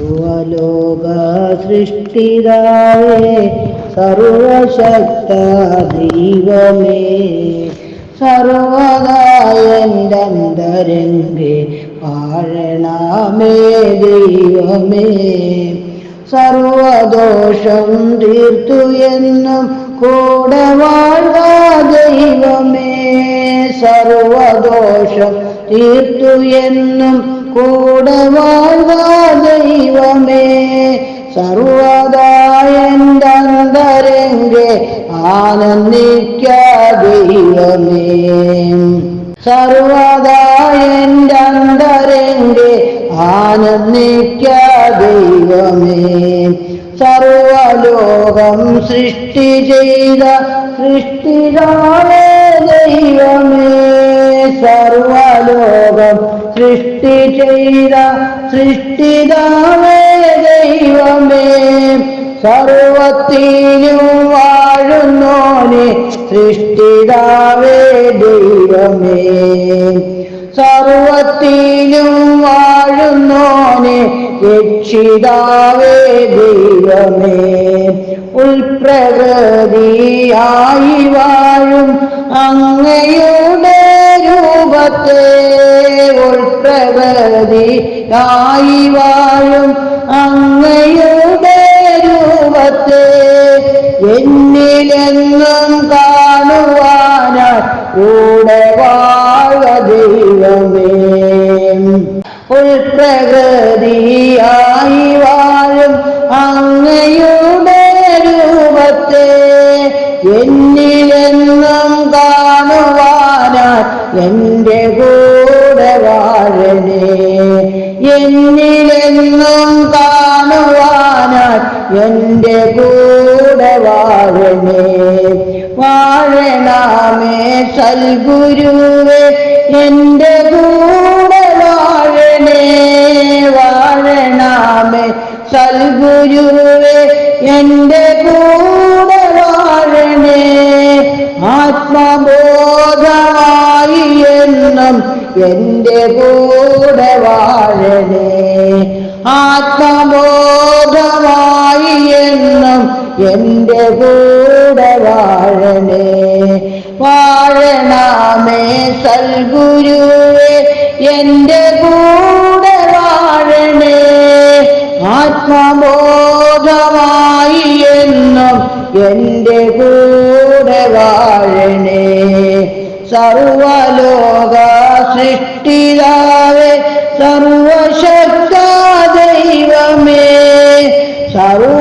സർവലോക സൃഷ്ടിതാവേ സർവശക്ത ദൈവമേ സർവദായൻ്റെ അന്തരംഗേ വാഴണമേ ദൈവമേ സർവദോഷം തീർത്തു എന്നും കൂടെ വാഴ്ക ദൈവമേ സർവദോഷം തീർത്തു എന്നും കൂടെ വാഴ്ക ദൈവമേ സർവദായൻ്റെ അന്തരംഗേ ആനന്ദിക്ക ദൈവമേ സർവദായൻ്റെ അന്തരംഗേ ആനന്ദിക്ക ദൈവമേ സർവലോകം സൃഷ്ടി ചെയ്ത സൃഷ്ടിതാവേ ദൈവമേ സർവലോകം സൃഷ്ടി ചെയ്ത സൃഷ്ടിതാവേ ദൈവമേ സർവത്തിലും വാഴുന്നോനെ സൃഷ്ടിതാവേ ദൈവമേ സർവത്തിലും വാഴുന്നോനെ രക്ഷിതാവേ ദൈവമേ ഉൾപ്രകൃതിയായി വാഴും അങ്ങയുടെ രൂപത്തെ ഉൾപ്രകൃതിയായി വാഴും അങ്ങയുടെ രൂപത്തെ എന്നിലെന്നും കാണുവാനായി കൂടെ വാഴ ദൈവമേ ഉൾപ്രകൃതിയായി വാഴും അങ്ങയുടെ രൂപത്തെ എന്നിലെന്നും കാണുവാനായി എൻ്റെ കൂടെ വാഴണേ എന്നിലെന്നും കാണുവാനായി എൻ്റെ കൂടെ വാഴണേ വാഴണമേ സൽഗുരുവേ എൻ്റെ കൂടെ വാഴണേ വാഴണമേ സൽഗുരുവേ എൻ്റെ കൂടെ വാഴണേ ആത്മബോധമായി എന്നും എൻ്റെ കൂടെ വാഴണേ ആത്മബോധമായി എന്നും എൻ്റെ കൂടെ വാഴണേ വാഴണമേ സൽഗുരുവേ എൻ്റെ കൂടെ വാഴണേ ആത്മബോധമായി എന്നും എൻ്റെ കൂടെ വാഴണേ സർവലോക സൃഷ്ടിതാവേ സർവശക്ത ദൈവമേ സർവ